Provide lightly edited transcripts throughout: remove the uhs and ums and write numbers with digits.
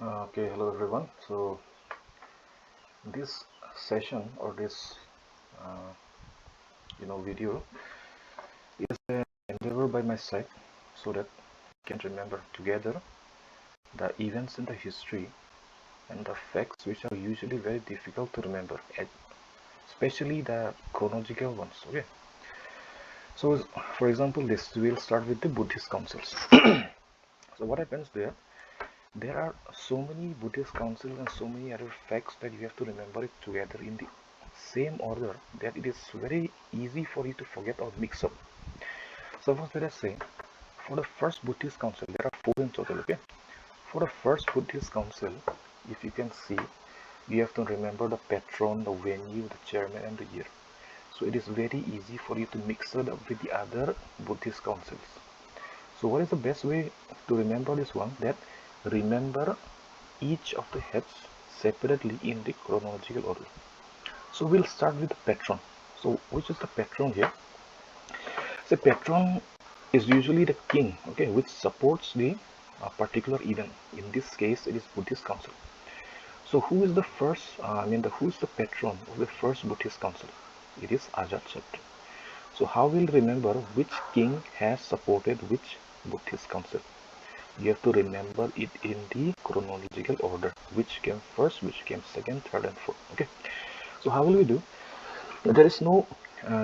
Okay, hello everyone. So this session or this uh, video is an endeavor by my side so that we can remember together the events in the history and the facts which are usually very difficult to remember, especially the chronological ones. Okay. So for example, this we'll start with the Buddhist councils. So what happens there? There are so many Buddhist councils and so many other facts that you have to remember it together in the same order that it is very easy for you to forget or mix up. Suppose let us say for the first Buddhist council, there are 4 in total, okay? For the first Buddhist council, if you can see, you have to remember the patron, the venue, the chairman and the year. So it is very easy for you to mix it up with the other Buddhist councils. So what is the best way to remember this one? That remember each of the heads separately in the chronological order. So we'll start with the patron. So which is the patron here? The patron is usually the king, okay, which supports the particular event. In this case, it is Buddhist council. So who is the first? Who is the patron of the first Buddhist council? It is Ajatasattu. So how will remember which king has supported which Buddhist council? You have to remember it in the chronological order, which came first, which came second, third and fourth. Okay, so how will we do? There is no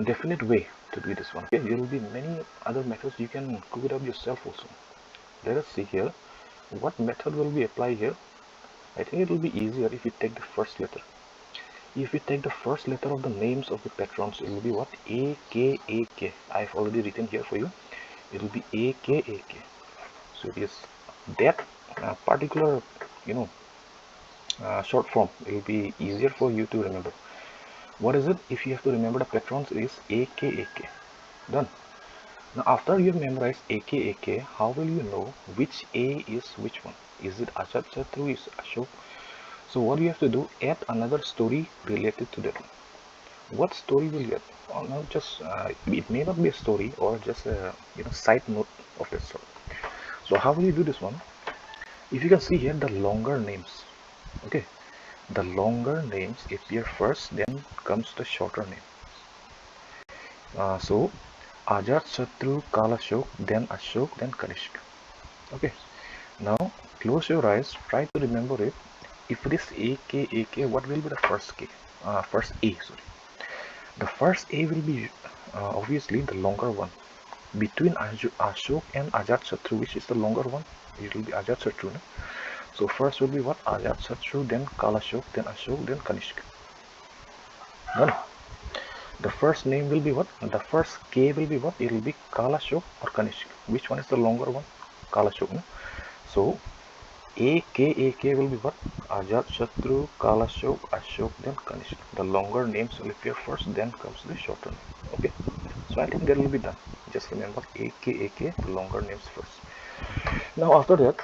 definite way to do this one. Okay, there will be many other methods. You can cook it up yourself also. Let us see here what method will be applied here. I think it will be easier if you take the first letter. If you take the first letter of the names of the patrons, it will be what? A K A K. I've already written here for you. It will be A K A K. So it is that particular, short form. It will be easier for you to remember. What is it? If you have to remember the patrons, it is A K A K. Done. Now after you have memorized A K A K, how will you know which A is which one? Is it Ajatasattu? Is Ashok? So what you have to do? Add another story related to that one. What story will you get? Or not just it may not be a story or just a side note of that sort. So how will you do this one? If you can see here the longer names, okay, the longer names appear first, then comes the shorter name. So Ajatasattu, Kalashok, then Ashok, then Kanishka. Okay, now close your eyes, try to remember it. If it is AK, what will be the first K? First A, sorry. The first A will be obviously the longer one. Between Ashok and Ajatasattu, which is the longer one? It will be Ajatasattu. No? So first will be what? Ajatasattu, then Kalashok, then Ashok, then Kanishka. Done. The first name will be what? The first K will be what? It will be Kalashok or Kanishka. Which one is the longer one? Kalashok. No? So AK will be what? Ajatasattu, Kalashok, Ashok, then Kanishka. The longer names will appear first, then comes the shorter name. Okay. So I think that will be done. Just remember AK, the longer names first. Now after that,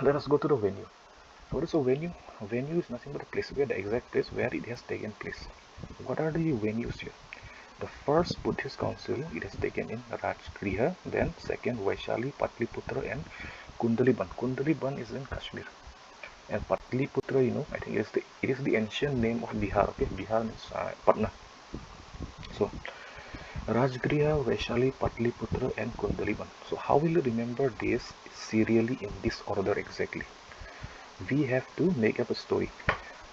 let us go to the venue. What is a venue? A venue is nothing but a place where the exact place where it has taken place. What are the venues here? The first Buddhist council, it has taken in Rajgriha, then second Vaishali, Patliputra and Kundaliban. Kundaliban is in Kashmir. And Patliputra, I think it is the ancient name of Bihar. Okay, Bihar means Patna. So Rajgriha, Vaishali, Patliputra and Kundaliban. So how will you remember this serially in this order exactly? We have to make up a story.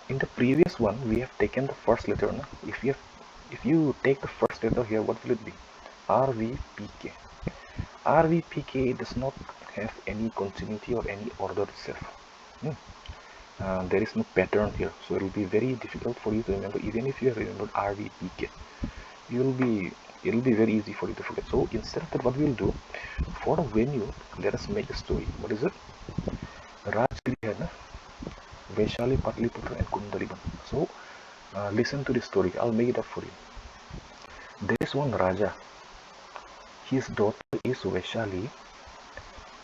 In the previous one, we have taken the first letter. No? If you take the first letter here, what will it be? RVPK. RVPK does not have any continuity or any order itself. There is no pattern here, so it will be very difficult for you to remember. Even if you have remembered RVPK, it will be very easy for you to forget. So instead of that, what we will do for the venue, let us make a story. What is it? Rajgriha, Vaishali, Patliputra and Kundaliban. So listen to this story. I'll make it up for you. There is one Raja. His daughter is Vaishali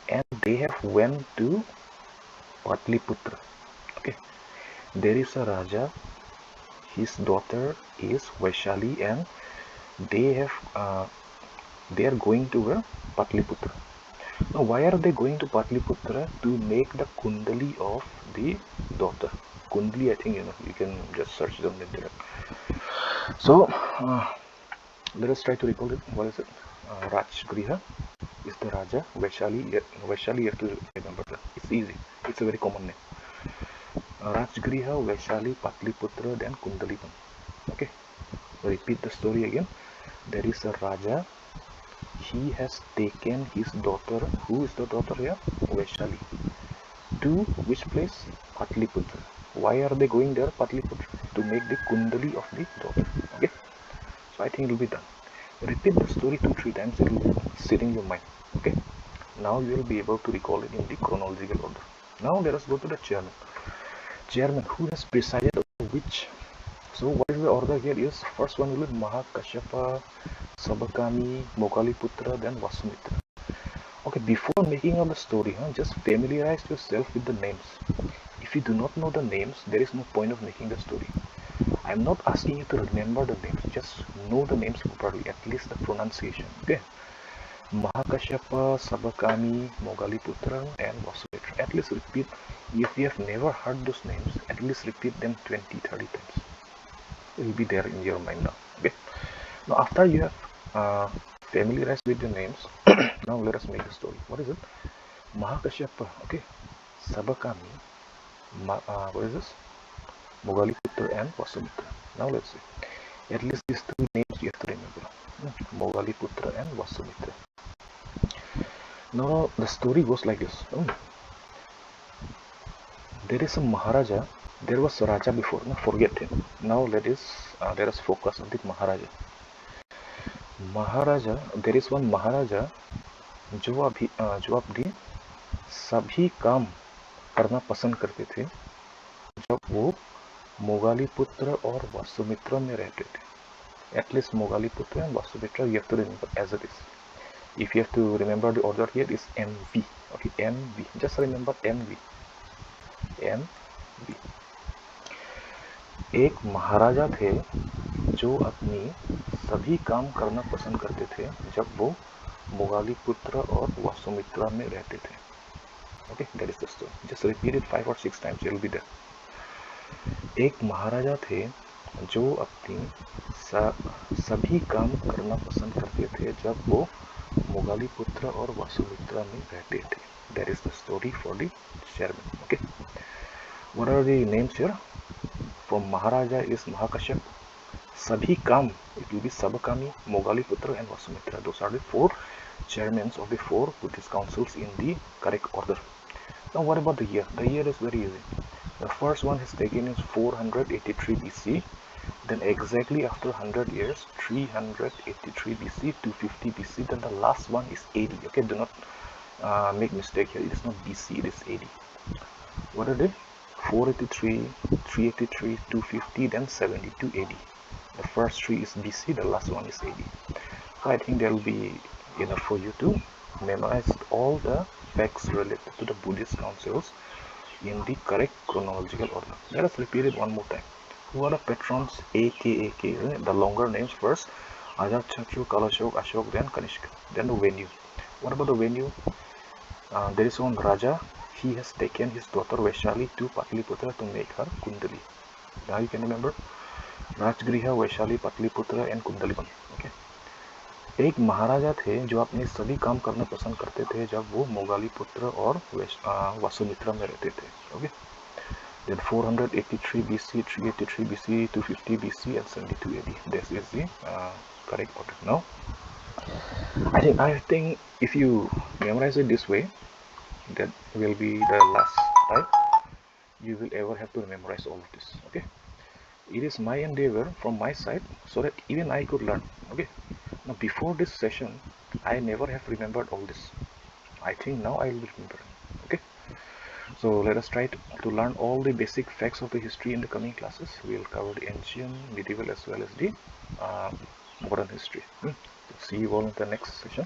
and they have went to Patliputra. Okay. There is a Raja. His daughter is Vaishali and they are going to Patliputra. Now, why are they going to Patliputra? To make the Kundali of the daughter. Kundali, I think you can just search them on the internet. So, let us try to recall it. What is it? Rajgriha is the Raja. Vaishali, Vaishali, you have to remember that. It's easy. It's a very common name. Rajgriha, Vaishali, Patliputra, then Kundalipan. Okay. Repeat the story again. There is a Raja. He has taken his daughter. Who is the daughter here? Vaishali. To which place? Patliputra. Why are they going there, Patliputra? To make the Kundali of the daughter. Okay. So I think it will be done. Repeat the story 2-3 times. It will be sitting in your mind. Okay. Now you will be able to recall it in the chronological order. Now let us go to the chairman. Chairman, who has presided over which? So what is the order here is, first one will be Mahakashyapa, Sabakami, Mogaliputra, then Vasumitra. Okay, before making up the story, just familiarize yourself with the names. If you do not know the names, there is no point of making the story. I am not asking you to remember the names, just know the names properly, at least the pronunciation. Okay. Mahakashyapa, Sabakami, Mogaliputra, and Vasumitra. At least repeat. If you have never heard those names, at least repeat them 20-30 times. It will be there in your mind now. Okay. Now after you have familiarized with the names, now let us make the story. What is it? Mahakashyapa. Okay. Sabakami. What is this? Mogaliputra and Vasumitra. Now let's see. At least these two names you have to remember. Mogaliputra and Vasumitra. Now the story goes like this. There is a Maharaja. There was a Raja before. No, forget him. Now let us focus on the Maharaja. Maharaja. There is one Maharaja जो अपनी सभी काम करना पसंद करते थे जब वो मोगालीपुत्र और वासुमित्र में रहते थे. At least Mogaliputra and Vasumitra you have to remember as it is. If you have to remember the order here is MV. Okay, MV. Just remember MV. MV. एक महाराजा थे जो अपनी सभी काम करना पसंद करते थे जब वो मोगालीपुत्र और वासुमित्रा में रहते थे. Okay, that is the story. Just repeat it 5 or 6 times. It will be there. एक महाराजा थे जो अपनी सभी काम करना पसंद करते थे जब वो मोगालीपुत्र और वासुमित्रा में रहते थे. That is the story for the chairman. Okay. What are the names here? From Maharaja is Mahakashyap. Sabhi Kam, it will be Sabakami, Mogaliputra and Vasumitra. Those are the 4 chairmen of the 4 Buddhist councils in the correct order. Now what about the year? The year is very easy. The first one is taken is 483 BC. Then exactly after 100 years, 383 BC, 250 BC. Then the last one is AD. Okay, do not make mistake here. It is not BC, it is AD. What are they? 483, 383, 250, then 72 AD. The first 3 is BC, the last one is AD. So I think there will be enough for you to memorize all the facts related to the Buddhist councils in the correct chronological order. Let us repeat it one more time. Who are the patrons? AKAK, the longer names first. Ajatashatru, Kalashok, Ashok, then Kanishka. Then the venue. What about the venue? There is one Raja. He has taken his daughter Vaishali to Patliputra to make her Kundali. Now you can remember Rajgriha, Vaishali, Patliputra and Kundalipan. Okay. एक महाराजा थे जो अपने सभी काम करना पसंद करते थे जब वो मोगालीपुत्र और वासुमित्रा में रहते थे. Okay. Then 483 BC, 383 BC, 250 BC and 72 AD. This is the correct order. Now, I think if you memorize it this way, that will be the last time you will ever have to memorize all of this. Okay. It is my endeavor from my side so that even I could learn. Okay. Now before this session, I never have remembered all this. I think now I will remember. Okay. So let us try to learn all the basic facts of the history in the coming classes. We will cover the ancient, medieval as well as the modern history. See you all in the next session.